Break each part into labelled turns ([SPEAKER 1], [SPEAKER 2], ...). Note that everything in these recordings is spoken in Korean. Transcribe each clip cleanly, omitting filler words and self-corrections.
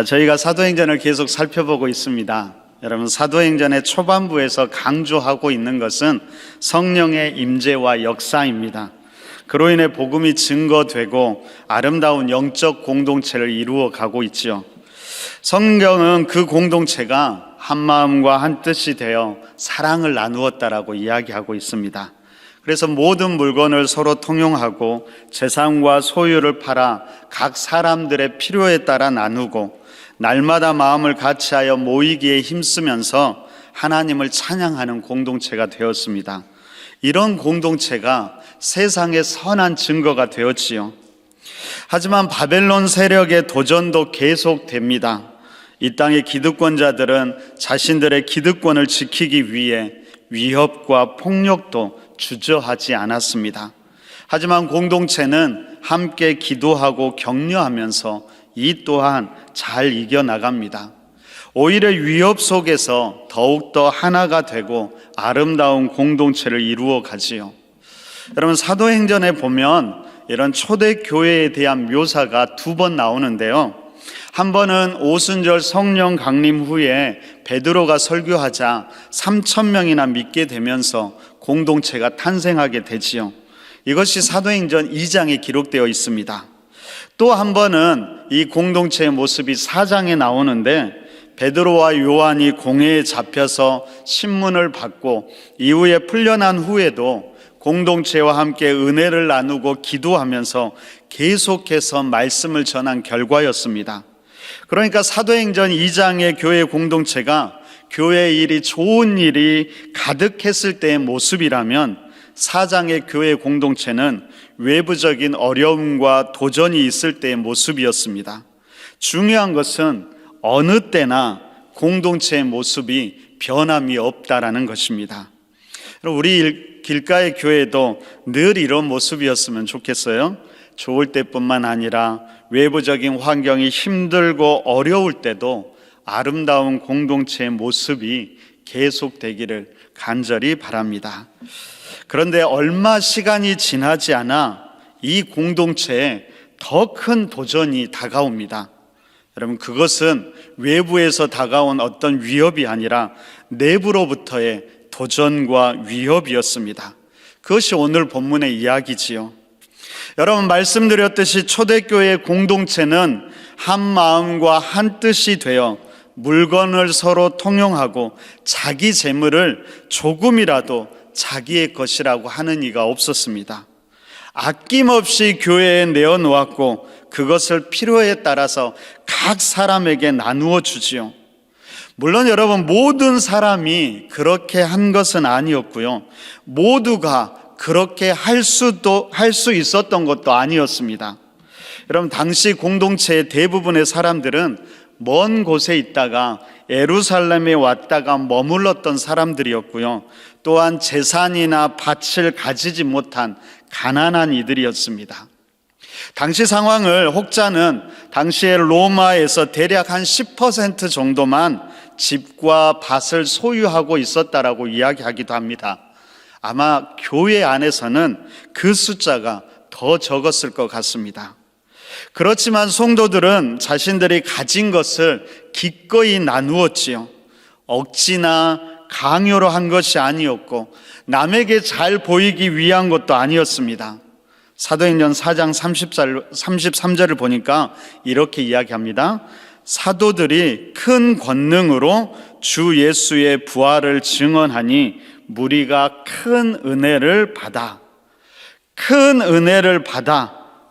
[SPEAKER 1] 저희가 사도행전을 계속 살펴보고 있습니다. 여러분, 사도행전의 초반부에서 강조하고 있는 것은 성령의 임재와 역사입니다. 그로 인해 복음이 증거되고 아름다운 영적 공동체를 이루어 가고 있죠. 성경은 그 공동체가 한 마음과 한 뜻이 되어 사랑을 나누었다라고 이야기하고 있습니다. 그래서 모든 물건을 서로 통용하고 재산과 소유를 팔아 각 사람들의 필요에 따라 나누고 날마다 마음을 같이하여 모이기에 힘쓰면서 하나님을 찬양하는 공동체가 되었습니다. 이런 공동체가 세상의 선한 증거가 되었지요. 하지만 바벨론 세력의 도전도 계속됩니다. 이 땅의 기득권자들은 자신들의 기득권을 지키기 위해 위협과 폭력도 주저하지 않았습니다. 하지만 공동체는 함께 기도하고 격려하면서 이 또한 잘 이겨나갑니다. 오히려 위협 속에서 더욱더 하나가 되고 아름다운 공동체를 이루어 가지요. 여러분, 사도행전에 보면 이런 초대교회에 대한 묘사가 두 번 나오는데요. 한 번은 오순절 성령 강림 후에 베드로가 설교하자 3,000명이나 믿게 되면서 공동체가 탄생하게 되지요. 이것이 사도행전 2장에 기록되어 있습니다. 또 한 번은 이 공동체의 모습이 4장에 나오는데 베드로와 요한이 공회에 잡혀서 신문을 받고 이후에 풀려난 후에도 공동체와 함께 은혜를 나누고 기도하면서 계속해서 말씀을 전한 결과였습니다. 그러니까 사도행전 2장의 교회 공동체가 교회 일이 좋은 일이 가득했을 때의 모습이라면 4장의 교회 공동체는 외부적인 어려움과 도전이 있을 때의 모습이었습니다. 중요한 것은 어느 때나 공동체의 모습이 변함이 없다라는 것입니다. 우리 길가의 교회도 늘 이런 모습이었으면 좋겠어요. 좋을 때뿐만 아니라 외부적인 환경이 힘들고 어려울 때도 아름다운 공동체의 모습이 계속되기를 간절히 바랍니다. 그런데 얼마 시간이 지나지 않아 이 공동체에 더 큰 도전이 다가옵니다. 여러분, 그것은 외부에서 다가온 어떤 위협이 아니라 내부로부터의 도전과 위협이었습니다. 그것이 오늘 본문의 이야기지요. 여러분, 말씀드렸듯이 초대교회의 공동체는 한 마음과 한 뜻이 되어 물건을 서로 통용하고 자기 재물을 조금이라도 자기의 것이라고 하는 이가 없었습니다. 아낌없이 교회에 내어놓았고 그것을 필요에 따라서 각 사람에게 나누어 주지요. 물론 여러분, 모든 사람이 그렇게 한 것은 아니었고요. 모두가 그렇게 할 수 있었던 것도 아니었습니다. 여러분, 당시 공동체의 대부분의 사람들은 먼 곳에 있다가 예루살렘에 왔다가 머물렀던 사람들이었고요. 또한 재산이나 밭을 가지지 못한 가난한 이들이었습니다. 당시 상황을 혹자는 당시에 로마에서 대략 한 10% 정도만 집과 밭을 소유하고 있었다라고 이야기하기도 합니다. 아마 교회 안에서는 그 숫자가 더 적었을 것 같습니다. 그렇지만 성도들은 자신들이 가진 것을 기꺼이 나누었지요. 억지나 강요로 한 것이 아니었고 남에게 잘 보이기 위한 것도 아니었습니다. 사도행전 4장 33절을 보니까 이렇게 이야기합니다. 사도들이 큰 권능으로 주 예수의 부활을 증언하니 무리가 큰 은혜를 받아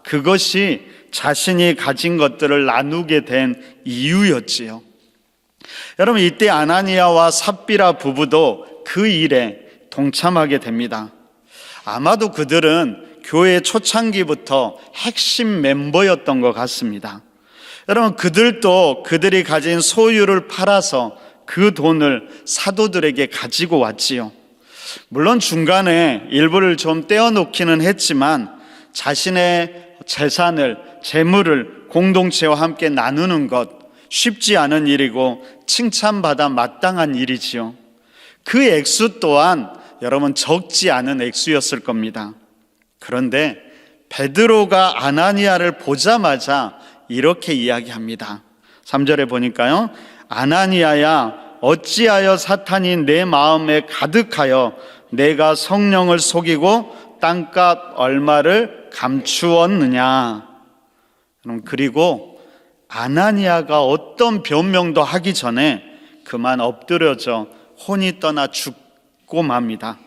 [SPEAKER 1] 그것이 자신이 가진 것들을 나누게 된 이유였지요. 여러분, 이때 아나니아와 삽비라 부부도 그 일에 동참하게 됩니다. 아마도 그들은 교회 초창기부터 핵심 멤버였던 것 같습니다. 여러분, 그들도 그들이 가진 소유를 팔아서 그 돈을 사도들에게 가지고 왔지요. 물론 중간에 일부를 좀 떼어놓기는 했지만 자신의 재산을, 재물을 공동체와 함께 나누는 것 쉽지 않은 일이고 칭찬받아 마땅한 일이지요. 그 액수 또한 여러분 적지 않은 액수였을 겁니다. 그런데 베드로가 아나니아를 보자마자 이렇게 이야기합니다. 3절에 보니까요, 아나니아야 어찌하여 사탄이 내 마음에 가득하여 내가 성령을 속이고 땅값 얼마를 감추었느냐. 그리고 아나니아가 어떤 변명도 하기 전에 그만 엎드려져 혼이 떠나 죽고 맙니다.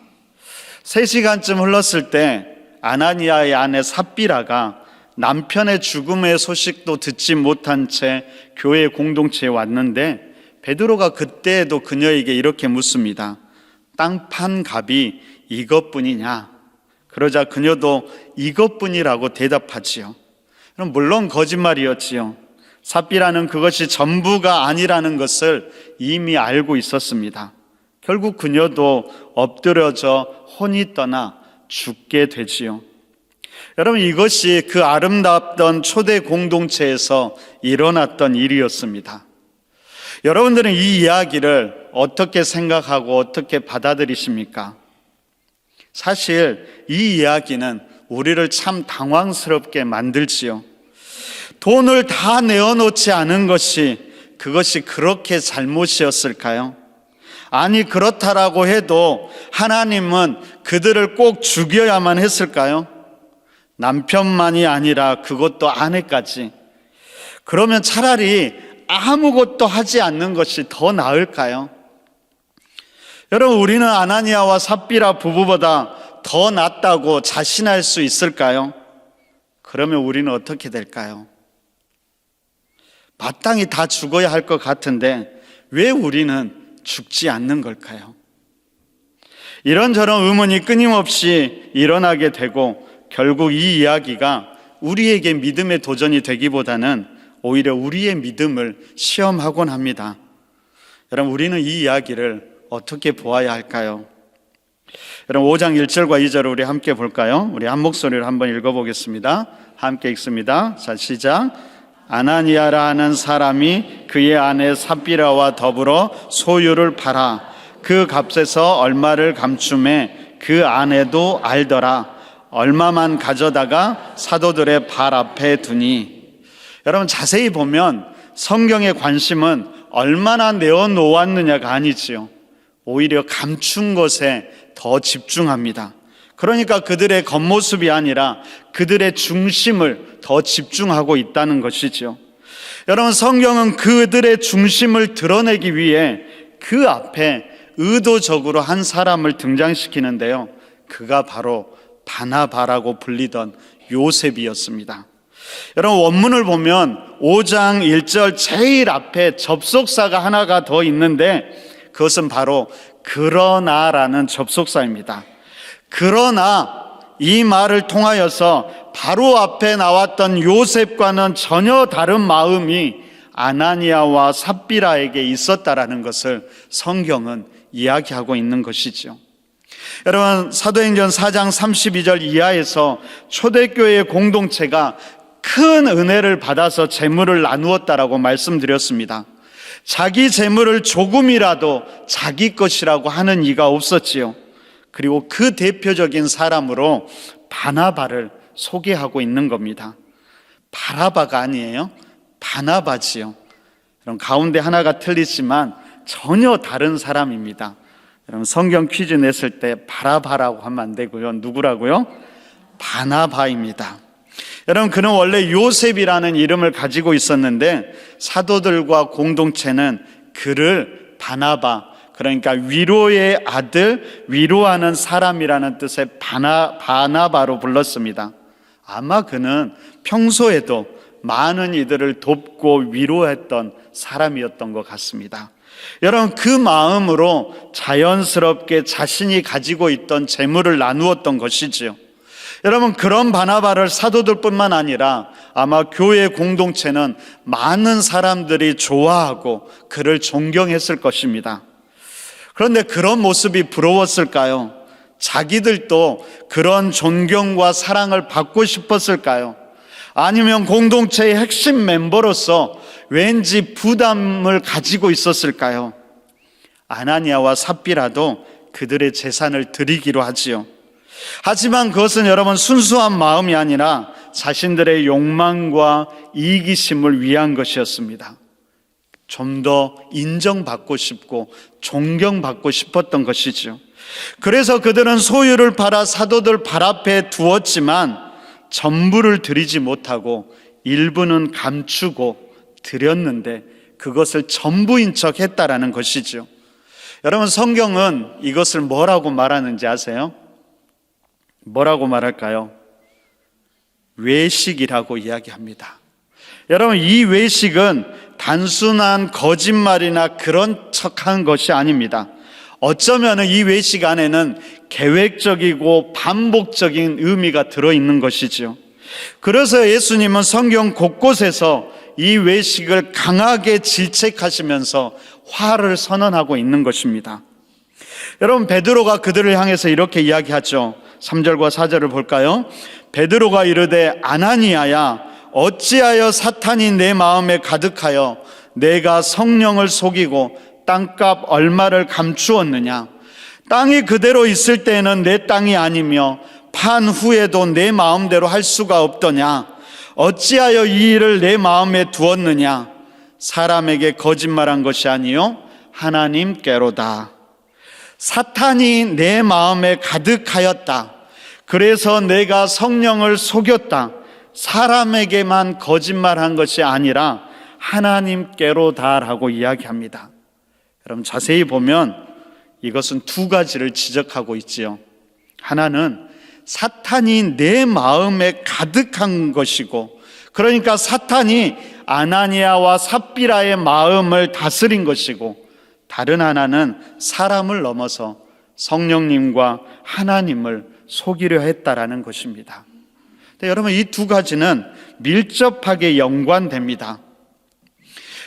[SPEAKER 1] 3시간쯤 흘렀을 때 아나니아의 아내 삽비라가 남편의 죽음의 소식도 듣지 못한 채 교회 공동체에 왔는데 베드로가 그때에도 그녀에게 이렇게 묻습니다. 땅 판 값이 이것뿐이냐? 그러자 그녀도 이것뿐이라고 대답하지요. 그럼 물론 거짓말이었지요. 삽비라는 그것이 전부가 아니라는 것을 이미 알고 있었습니다. 결국 그녀도 엎드려져 혼이 떠나 죽게 되지요. 여러분, 이것이 그 아름답던 초대 공동체에서 일어났던 일이었습니다. 여러분들은 이 이야기를 어떻게 생각하고 어떻게 받아들이십니까? 사실 이 이야기는 우리를 참 당황스럽게 만들지요. 돈을 다 내어놓지 않은 그것이 그렇게 잘못이었을까요? 아니, 그렇다라고 해도 하나님은 그들을 꼭 죽여야만 했을까요? 남편만이 아니라 그것도 아내까지. 그러면 차라리 아무것도 하지 않는 것이 더 나을까요? 여러분, 우리는 아나니아와 삽비라 부부보다 더 낫다고 자신할 수 있을까요? 그러면 우리는 어떻게 될까요? 마땅히 다 죽어야 할 것 같은데 왜 우리는 죽지 않는 걸까요? 이런저런 의문이 끊임없이 일어나게 되고 결국 이 이야기가 우리에게 믿음의 도전이 되기보다는 오히려 우리의 믿음을 시험하곤 합니다. 여러분, 우리는 이 이야기를 어떻게 보아야 할까요? 여러분, 5장 1절과 2절을 우리 함께 볼까요? 우리 한 목소리로 한번 읽어보겠습니다. 함께 읽습니다. 자, 시작. 아나니아라 하는 사람이 그의 아내 삽비라와 더불어 소유를 팔아 그 값에서 얼마를 감춤해 그 아내도 알더라. 얼마만 가져다가 사도들의 발 앞에 두니. 여러분, 자세히 보면 성경의 관심은 얼마나 내어놓았느냐가 아니지요. 오히려 감춘 것에 더 집중합니다. 그러니까 그들의 겉모습이 아니라 그들의 중심을 더 집중하고 있다는 것이죠. 여러분, 성경은 그들의 중심을 드러내기 위해 그 앞에 의도적으로 한 사람을 등장시키는데요. 그가 바로 바나바라고 불리던 요셉이었습니다. 여러분, 원문을 보면 5장 1절 제일 앞에 접속사가 하나가 더 있는데 그것은 바로 그러나라는 접속사입니다. 그러나 이 말을 통하여서 바로 앞에 나왔던 요셉과는 전혀 다른 마음이 아나니아와 삽비라에게 있었다라는 것을 성경은 이야기하고 있는 것이죠. 여러분, 사도행전 4장 32절 이하에서 초대교회 공동체가 큰 은혜를 받아서 재물을 나누었다라고 말씀드렸습니다. 자기 재물을 조금이라도 자기 것이라고 하는 이가 없었지요. 그리고 그 대표적인 사람으로 바나바를 소개하고 있는 겁니다. 바라바가 아니에요. 바나바지요. 그럼 가운데 하나가 틀리지만 전혀 다른 사람입니다. 여러분, 성경 퀴즈 냈을 때 바라바라고 하면 안 되고요. 누구라고요? 바나바입니다. 여러분, 그는 원래 요셉이라는 이름을 가지고 있었는데 사도들과 공동체는 그를 바나바, 그러니까 위로의 아들, 위로하는 사람이라는 뜻의 바나바로 불렀습니다. 아마 그는 평소에도 많은 이들을 돕고 위로했던 사람이었던 것 같습니다. 여러분, 그 마음으로 자연스럽게 자신이 가지고 있던 재물을 나누었던 것이지요. 여러분, 그런 바나바를 사도들뿐만 아니라 아마 교회 공동체는 많은 사람들이 좋아하고 그를 존경했을 것입니다. 그런데 그런 모습이 부러웠을까요? 자기들도 그런 존경과 사랑을 받고 싶었을까요? 아니면 공동체의 핵심 멤버로서 왠지 부담을 가지고 있었을까요? 아나니아와 삽비라도 그들의 재산을 드리기로 하지요. 하지만 그것은 여러분 순수한 마음이 아니라 자신들의 욕망과 이기심을 위한 것이었습니다. 좀 더 인정받고 싶고 존경받고 싶었던 것이죠. 그래서 그들은 소유를 팔아 사도들 발 앞에 두었지만 전부를 드리지 못하고 일부는 감추고 드렸는데 그것을 전부인 척 했다라는 것이죠. 여러분, 성경은 이것을 뭐라고 말하는지 아세요? 뭐라고 말할까요? 외식이라고 이야기합니다. 여러분, 이 외식은 단순한 거짓말이나 그런 척한 것이 아닙니다. 어쩌면 이 외식 안에는 계획적이고 반복적인 의미가 들어있는 것이죠. 그래서 예수님은 성경 곳곳에서 이 외식을 강하게 질책하시면서 화를 선언하고 있는 것입니다. 여러분, 베드로가 그들을 향해서 이렇게 이야기하죠. 3절과 4절을 볼까요? 베드로가 이르되 아나니아야, 어찌하여 사탄이 내 마음에 가득하여 내가 성령을 속이고 땅값 얼마를 감추었느냐? 땅이 그대로 있을 때에는 내 땅이 아니며 판 후에도 내 마음대로 할 수가 없더냐? 어찌하여 이 일을 내 마음에 두었느냐? 사람에게 거짓말한 것이 아니요 하나님께로다. 사탄이 내 마음에 가득하였다. 그래서 내가 성령을 속였다. 사람에게만 거짓말한 것이 아니라 하나님께로다라고 이야기합니다. 여러분, 자세히 보면 이것은 두 가지를 지적하고 있지요. 하나는 사탄이 내 마음에 가득한 것이고, 그러니까 사탄이 아나니아와 삽비라의 마음을 다스린 것이고, 다른 하나는 사람을 넘어서 성령님과 하나님을 속이려 했다라는 것입니다. 여러분, 이 두 가지는 밀접하게 연관됩니다.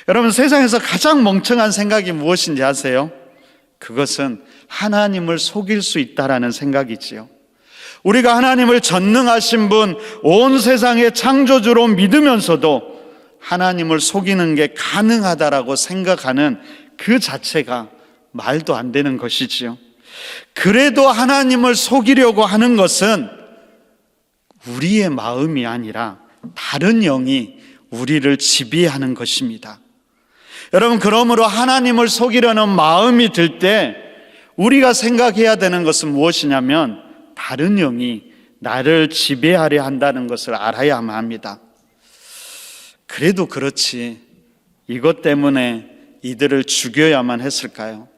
[SPEAKER 1] 여러분, 세상에서 가장 멍청한 생각이 무엇인지 아세요? 그것은 하나님을 속일 수 있다라는 생각이지요. 우리가 하나님을 전능하신 분, 온 세상의 창조주로 믿으면서도 하나님을 속이는 게 가능하다라고 생각하는 그 자체가 말도 안 되는 것이지요. 그래도 하나님을 속이려고 하는 것은 우리의 마음이 아니라 다른 영이 우리를 지배하는 것입니다. 여러분, 그러므로 하나님을 속이려는 마음이 들 때 우리가 생각해야 되는 것은 무엇이냐면 다른 영이 나를 지배하려 한다는 것을 알아야만 합니다. 그래도 그렇지, 이것 때문에 이들을 죽여야만 했을까요?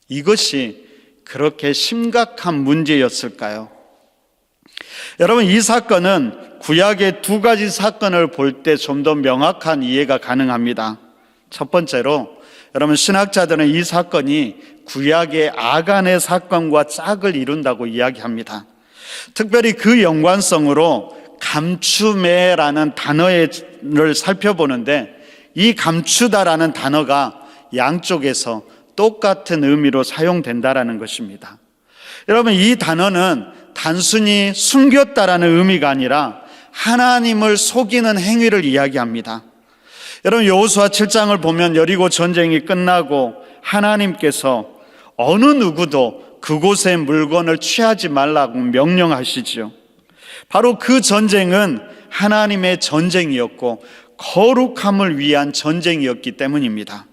[SPEAKER 1] 이것이 그렇게 심각한 문제였을까요? 여러분, 이 사건은 구약의 두 가지 사건을 볼 때 좀 더 명확한 이해가 가능합니다. 첫 번째로, 여러분, 신학자들은 이 사건이 구약의 아간의 사건과 짝을 이룬다고 이야기합니다. 특별히 그 연관성으로 감추매라는 단어를 살펴보는데, 이 감추다라는 단어가 양쪽에서 똑같은 의미로 사용된다라는 것입니다. 여러분, 이 단어는 단순히 숨겼다라는 의미가 아니라 하나님을 속이는 행위를 이야기합니다. 여러분, 여호수아 7장을 보면 여리고 전쟁이 끝나고 하나님께서 어느 누구도 그곳의 물건을 취하지 말라고 명령하시지요. 바로 그 전쟁은 하나님의 전쟁이었고 거룩함을 위한 전쟁이었기 때문입니다.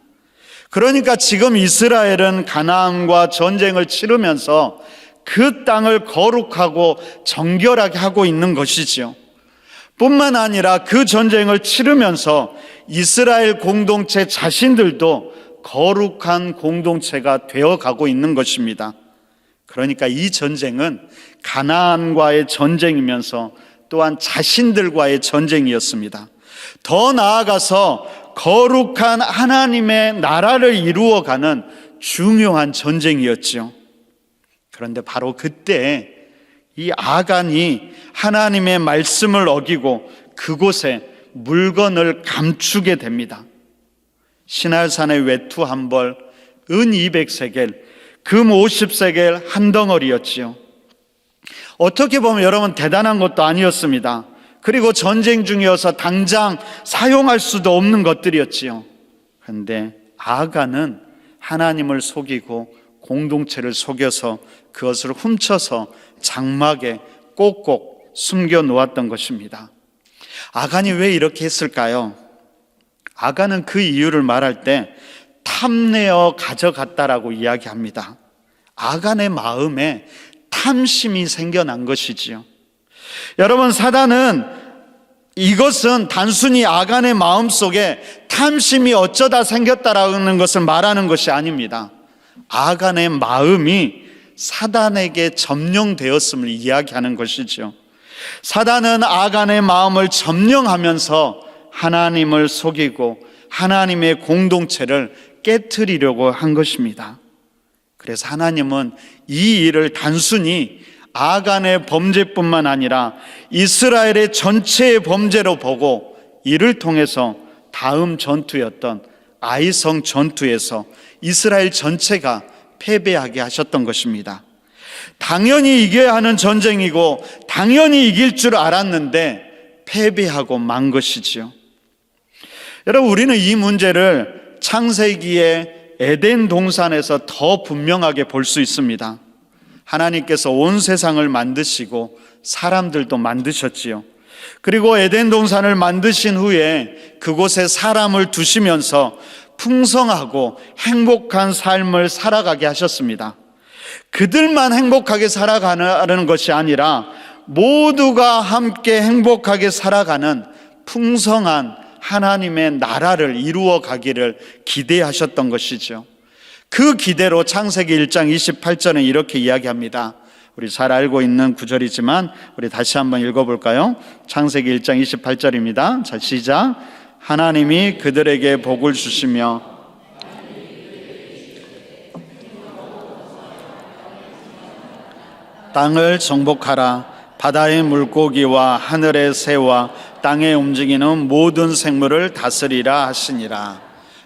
[SPEAKER 1] 그러니까 지금 이스라엘은 가나안과 전쟁을 치르면서 그 땅을 거룩하고 정결하게 하고 있는 것이지요. 뿐만 아니라 그 전쟁을 치르면서 이스라엘 공동체 자신들도 거룩한 공동체가 되어가고 있는 것입니다. 그러니까 이 전쟁은 가나안과의 전쟁이면서 또한 자신들과의 전쟁이었습니다. 더 나아가서 거룩한 하나님의 나라를 이루어가는 중요한 전쟁이었지요. 그런데 바로 그때 이 아간이 하나님의 말씀을 어기고 그곳에 물건을 감추게 됩니다. 시날산의 외투 한 벌, 은 200세겔, 금 50세겔 한 덩어리였지요. 어떻게 보면 여러분 대단한 것도 아니었습니다. 그리고 전쟁 중이어서 당장 사용할 수도 없는 것들이었지요. 그런데 아간은 하나님을 속이고 공동체를 속여서 그것을 훔쳐서 장막에 꼭꼭 숨겨 놓았던 것입니다. 아간이 왜 이렇게 했을까요? 아간은 그 이유를 말할 때 탐내어 가져갔다라고 이야기합니다. 아간의 마음에 탐심이 생겨난 것이지요. 여러분, 사단은 이것은 단순히 아간의 마음속에 탐심이 어쩌다 생겼다라는 것을 말하는 것이 아닙니다. 아간의 마음이 사단에게 점령되었음을 이야기하는 것이죠. 사단은 아간의 마음을 점령하면서 하나님을 속이고 하나님의 공동체를 깨트리려고 한 것입니다. 그래서 하나님은 이 일을 단순히 아간의 범죄뿐만 아니라 이스라엘의 전체의 범죄로 보고 이를 통해서 다음 전투였던 아이성 전투에서 이스라엘 전체가 패배하게 하셨던 것입니다. 당연히 이겨야 하는 전쟁이고 당연히 이길 줄 알았는데 패배하고 만 것이지요. 여러분, 우리는 이 문제를 창세기의 에덴 동산에서 더 분명하게 볼 수 있습니다. 하나님께서 온 세상을 만드시고 사람들도 만드셨지요. 그리고 에덴 동산을 만드신 후에 그곳에 사람을 두시면서 풍성하고 행복한 삶을 살아가게 하셨습니다. 그들만 행복하게 살아가는 것이 아니라 모두가 함께 행복하게 살아가는 풍성한 하나님의 나라를 이루어 가기를 기대하셨던 것이죠. 그 기대로 창세기 1장 28절은 이렇게 이야기합니다. 우리 잘 알고 있는 구절이지만 우리 다시 한번 읽어볼까요? 창세기 1장 28절입니다. 자, 시작. 하나님이 그들에게 복을 주시며 땅을 정복하라. 바다의 물고기와 하늘의 새와 땅에 움직이는 모든 생물을 다스리라 하시니라.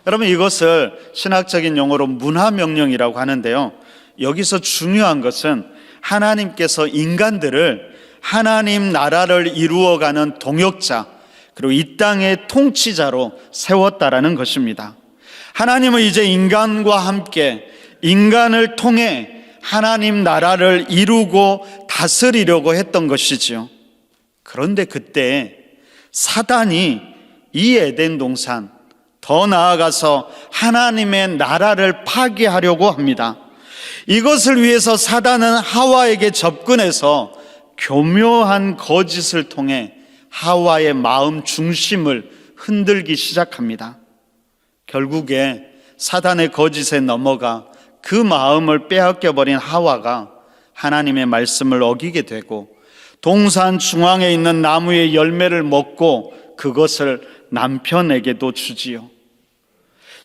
[SPEAKER 1] 여러분, 이것을 신학적인 용어로 문화명령이라고 하는데요, 여기서 중요한 것은 하나님께서 인간들을 하나님 나라를 이루어가는 동역자, 그리고 이 땅의 통치자로 세웠다라는 것입니다. 하나님은 이제 인간과 함께 인간을 통해 하나님 나라를 이루고 다스리려고 했던 것이지요. 그런데 그때 사단이 이 에덴 동산, 더 나아가서 하나님의 나라를 파괴하려고 합니다. 이것을 위해서 사단은 하와에게 접근해서 교묘한 거짓을 통해 하와의 마음 중심을 흔들기 시작합니다. 결국에 사단의 거짓에 넘어가 그 마음을 빼앗겨버린 하와가 하나님의 말씀을 어기게 되고 동산 중앙에 있는 나무의 열매를 먹고 그것을 남편에게도 주지요.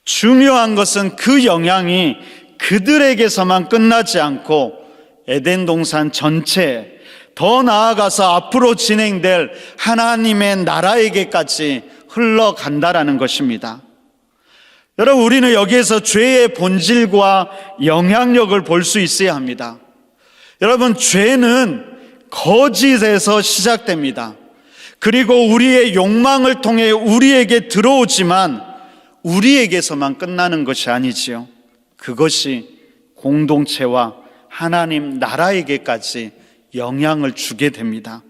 [SPEAKER 1] 중요한 것은 그 영향이 그들에게서만 끝나지 않고 에덴 동산 전체에, 더 나아가서 앞으로 진행될 하나님의 나라에게까지 흘러간다라는 것입니다. 여러분, 우리는 여기에서 죄의 본질과 영향력을 볼 수 있어야 합니다. 여러분, 죄는 거짓에서 시작됩니다. 그리고 우리의 욕망을 통해 우리에게 들어오지만 우리에게서만 끝나는 것이 아니지요. 그것이 공동체와 하나님 나라에게까지 영향을 주게 됩니다.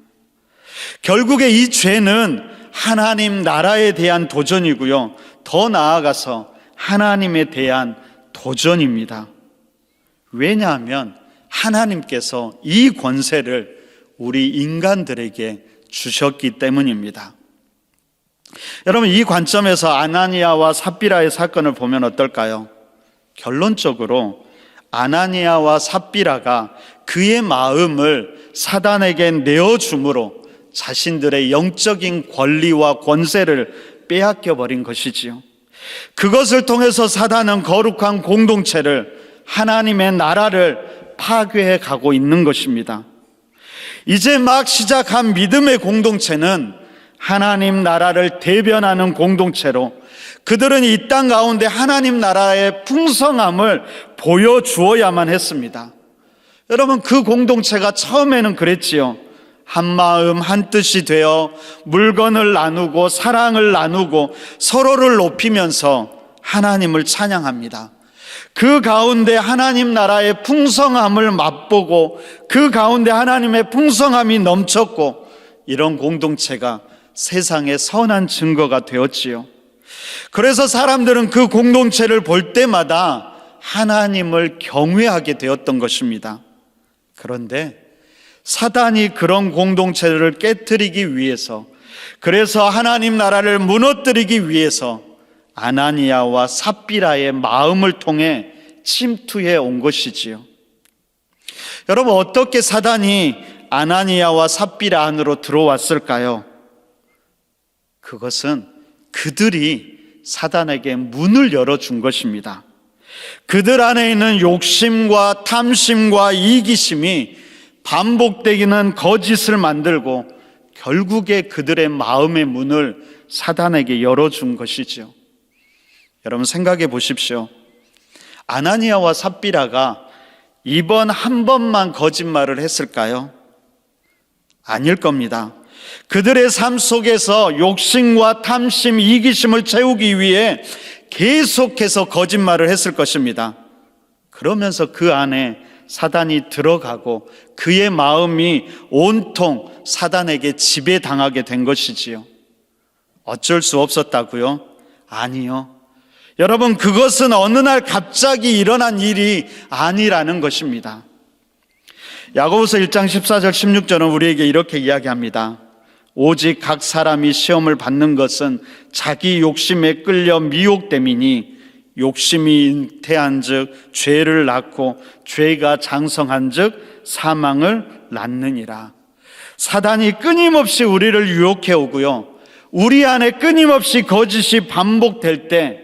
[SPEAKER 1] 결국에 이 죄는 하나님 나라에 대한 도전이고요, 더 나아가서 하나님에 대한 도전입니다. 왜냐하면 하나님께서 이 권세를 우리 인간들에게 주셨기 때문입니다. 여러분, 이 관점에서 아나니아와 삽비라의 사건을 보면 어떨까요? 결론적으로 아나니아와 삽비라가 그의 마음을 사단에게 내어줌으로 자신들의 영적인 권리와 권세를 빼앗겨버린 것이지요. 그것을 통해서 사단은 거룩한 공동체를, 하나님의 나라를 파괴해 가고 있는 것입니다. 이제 막 시작한 믿음의 공동체는 하나님 나라를 대변하는 공동체로 그들은 이 땅 가운데 하나님 나라의 풍성함을 보여주어야만 했습니다. 여러분, 그 공동체가 처음에는 그랬지요. 한마음 한뜻이 되어 물건을 나누고 사랑을 나누고 서로를 높이면서 하나님을 찬양합니다. 그 가운데 하나님 나라의 풍성함을 맛보고 그 가운데 하나님의 풍성함이 넘쳤고, 이런 공동체가 세상의 선한 증거가 되었지요. 그래서 사람들은 그 공동체를 볼 때마다 하나님을 경외하게 되었던 것입니다. 그런데 사단이 그런 공동체를 깨트리기 위해서, 그래서 하나님 나라를 무너뜨리기 위해서 아나니아와 삽비라의 마음을 통해 침투해 온 것이지요. 여러분, 어떻게 사단이 아나니아와 삽비라 안으로 들어왔을까요? 그것은 그들이 사단에게 문을 열어준 것입니다. 그들 안에 있는 욕심과 탐심과 이기심이 반복되기는 거짓을 만들고 결국에 그들의 마음의 문을 사단에게 열어준 것이죠. 여러분, 생각해 보십시오. 아나니아와 삽비라가 이번 한 번만 거짓말을 했을까요? 아닐 겁니다. 그들의 삶 속에서 욕심과 탐심, 이기심을 채우기 위해 계속해서 거짓말을 했을 것입니다. 그러면서 그 안에 사단이 들어가고 그의 마음이 온통 사단에게 지배당하게 된 것이지요. 어쩔 수 없었다고요? 아니요. 여러분, 그것은 어느 날 갑자기 일어난 일이 아니라는 것입니다. 야고보서 1장 14절 16절은 우리에게 이렇게 이야기합니다. 오직 각 사람이 시험을 받는 것은 자기 욕심에 끌려 미혹됨이니 욕심이 잉태한즉 죄를 낳고 죄가 장성한즉 사망을 낳느니라. 사단이 끊임없이 우리를 유혹해 오고요, 우리 안에 끊임없이 거짓이 반복될 때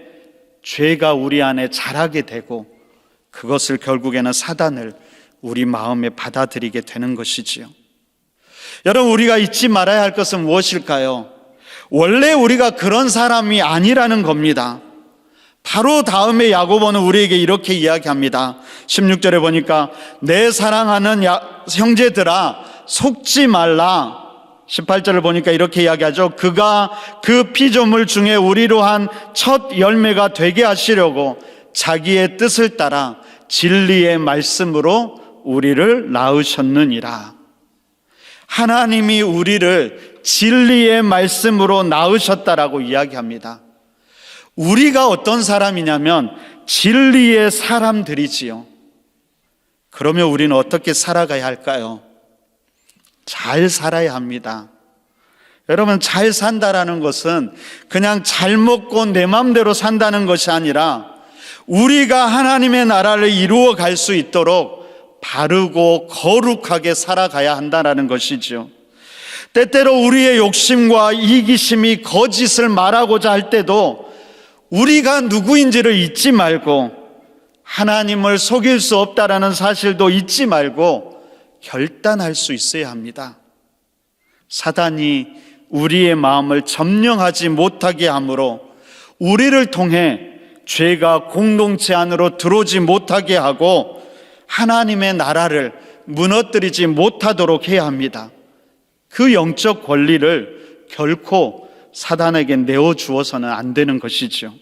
[SPEAKER 1] 죄가 우리 안에 자라게 되고 그것을 결국에는 사단을 우리 마음에 받아들이게 되는 것이지요. 여러분, 우리가 잊지 말아야 할 것은 무엇일까요? 원래 우리가 그런 사람이 아니라는 겁니다. 바로 다음에 야고보는 우리에게 이렇게 이야기합니다. 16절에 보니까 내 사랑하는 형제들아 속지 말라. 18절을 보니까 이렇게 이야기하죠. 그가 그 피조물 중에 우리로 한 첫 열매가 되게 하시려고 자기의 뜻을 따라 진리의 말씀으로 우리를 낳으셨느니라. 하나님이 우리를 진리의 말씀으로 낳으셨다라고 이야기합니다. 우리가 어떤 사람이냐면 진리의 사람들이지요. 그러면 우리는 어떻게 살아가야 할까요? 잘 살아야 합니다. 여러분, 잘 산다라는 것은 그냥 잘 먹고 내 마음대로 산다는 것이 아니라 우리가 하나님의 나라를 이루어 갈 수 있도록 바르고 거룩하게 살아가야 한다는 것이죠. 때때로 우리의 욕심과 이기심이 거짓을 말하고자 할 때도 우리가 누구인지를 잊지 말고 하나님을 속일 수 없다라는 사실도 잊지 말고 결단할 수 있어야 합니다. 사단이 우리의 마음을 점령하지 못하게 하므로 우리를 통해 죄가 공동체 안으로 들어오지 못하게 하고 하나님의 나라를 무너뜨리지 못하도록 해야 합니다. 그 영적 권리를 결코 사단에게 내어주어서는 안 되는 것이죠.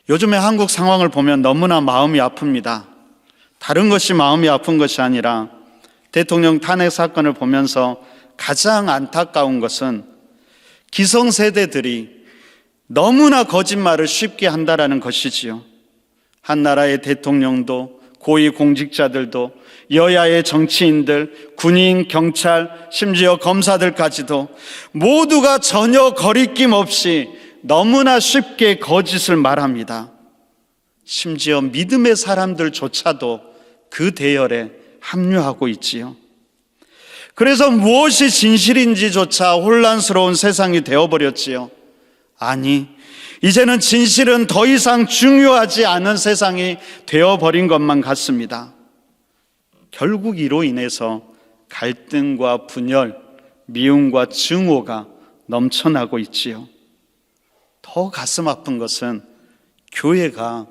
[SPEAKER 1] 요즘에 한국 상황을 보면 너무나 마음이 아픕니다. 다른 것이 마음이 아픈 것이 아니라 대통령 탄핵 사건을 보면서 가장 안타까운 것은 기성세대들이 너무나 거짓말을 쉽게 한다라는 것이지요. 한 나라의 대통령도 고위 공직자들도 여야의 정치인들, 군인, 경찰, 심지어 검사들까지도 모두가 전혀 거리낌 없이 너무나 쉽게 거짓을 말합니다. 심지어 믿음의 사람들조차도 그 대열에 합류하고 있지요. 그래서 무엇이 진실인지조차 혼란스러운 세상이 되어버렸지요. 아니, 이제는 진실은 더 이상 중요하지 않은 세상이 되어버린 것만 같습니다. 결국 이로 인해서 갈등과 분열, 미움과 증오가 넘쳐나고 있지요. 더 가슴 아픈 것은 교회가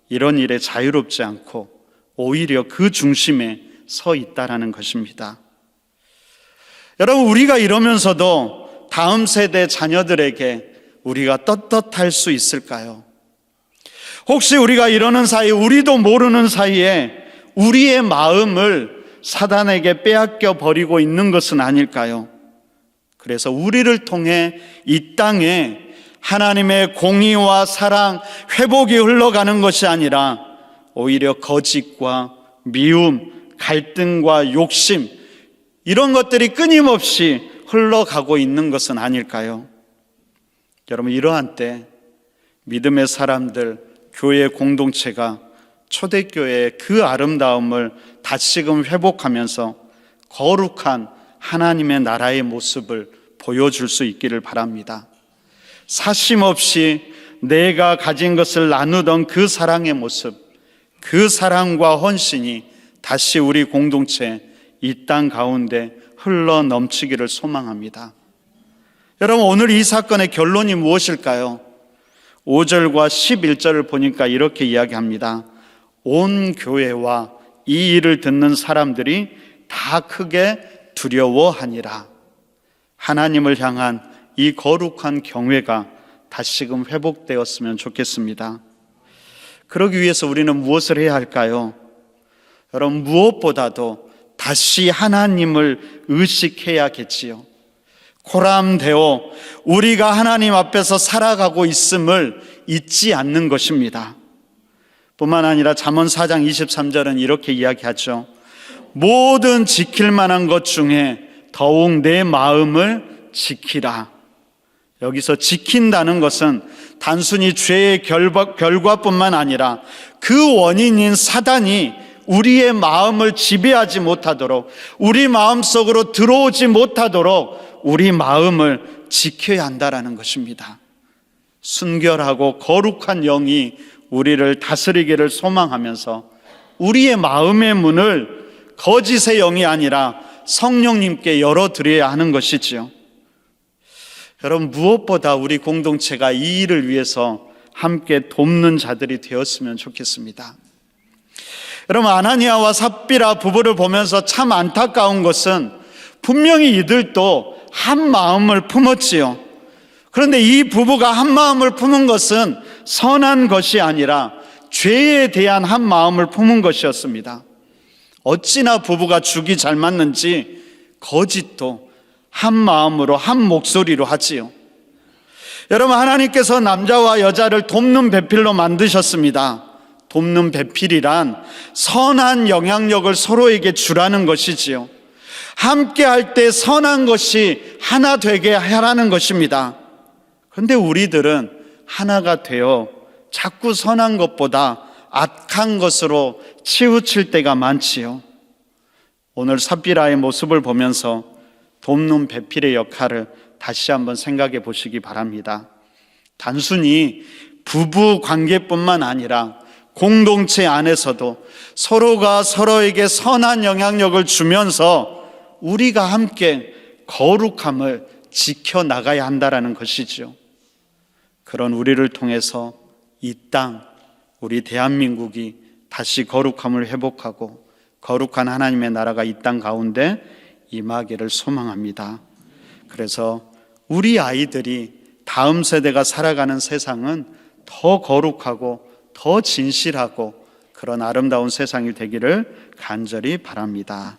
[SPEAKER 1] 이런 일에 자유롭지 않고 오히려 그 중심에 서 있다라는 것입니다. 여러분, 우리가 이러면서도 다음 세대 자녀들에게 우리가 떳떳할 수 있을까요? 혹시 우리가 이러는 사이, 우리도 모르는 사이에 우리의 마음을 사단에게 빼앗겨 버리고 있는 것은 아닐까요? 그래서 우리를 통해 이 땅에 하나님의 공의와 사랑, 회복이 흘러가는 것이 아니라 오히려 거짓과 미움, 갈등과 욕심, 이런 것들이 끊임없이 흘러가고 있는 것은 아닐까요? 여러분, 이러한 때 믿음의 사람들, 교회 공동체가 초대교회의 그 아름다움을 다시금 회복하면서 거룩한 하나님의 나라의 모습을 보여줄 수 있기를 바랍니다. 사심 없이 내가 가진 것을 나누던 그 사랑의 모습, 그 사랑과 헌신이 다시 우리 공동체, 이 땅 가운데 흘러 넘치기를 소망합니다. 여러분, 오늘 이 사건의 결론이 무엇일까요? 5절과 11절을 보니까 이렇게 이야기합니다. 온 교회와 이 일을 듣는 사람들이 다 크게 두려워하니라. 하나님을 향한 이 거룩한 경외가 다시금 회복되었으면 좋겠습니다. 그러기 위해서 우리는 무엇을 해야 할까요? 여러분, 무엇보다도 다시 하나님을 의식해야겠지요. 고람되어 우리가 하나님 앞에서 살아가고 있음을 잊지 않는 것입니다. 뿐만 아니라 잠언 4장 23절은 이렇게 이야기하죠. 모든 지킬 만한 것 중에 더욱 내 마음을 지키라. 여기서 지킨다는 것은 단순히 죄의 결과뿐만 아니라 그 원인인 사단이 우리의 마음을 지배하지 못하도록, 우리 마음속으로 들어오지 못하도록 우리 마음을 지켜야 한다는 것입니다. 순결하고 거룩한 영이 우리를 다스리기를 소망하면서 우리의 마음의 문을 거짓의 영이 아니라 성령님께 열어드려야 하는 것이지요. 여러분, 무엇보다 우리 공동체가 이 일을 위해서 함께 돕는 자들이 되었으면 좋겠습니다. 여러분, 아나니아와 삽비라 부부를 보면서 참 안타까운 것은 분명히 이들도 한 마음을 품었지요. 그런데 이 부부가 한 마음을 품은 것은 선한 것이 아니라 죄에 대한 한 마음을 품은 것이었습니다. 어찌나 부부가 죽이 잘 맞는지 거짓도 한 마음으로 한 목소리로 하지요. 여러분, 하나님께서 남자와 여자를 돕는 배필로 만드셨습니다. 돕는 배필이란 선한 영향력을 서로에게 주라는 것이지요. 함께 할 때 선한 것이 하나 되게 하라는 것입니다. 그런데 우리들은 하나가 되어 자꾸 선한 것보다 악한 것으로 치우칠 때가 많지요. 오늘 삽비라의 모습을 보면서 돕는 배필의 역할을 다시 한번 생각해 보시기 바랍니다. 단순히 부부 관계뿐만 아니라 공동체 안에서도 서로가 서로에게 선한 영향력을 주면서 우리가 함께 거룩함을 지켜나가야 한다는 것이죠. 그런 우리를 통해서 이 땅, 우리 대한민국이 다시 거룩함을 회복하고 거룩한 하나님의 나라가 이 땅 가운데 임하기를 소망합니다. 그래서 우리 아이들이 다음 세대가 살아가는 세상은 더 거룩하고 더 진실하고 그런 아름다운 세상이 되기를 간절히 바랍니다.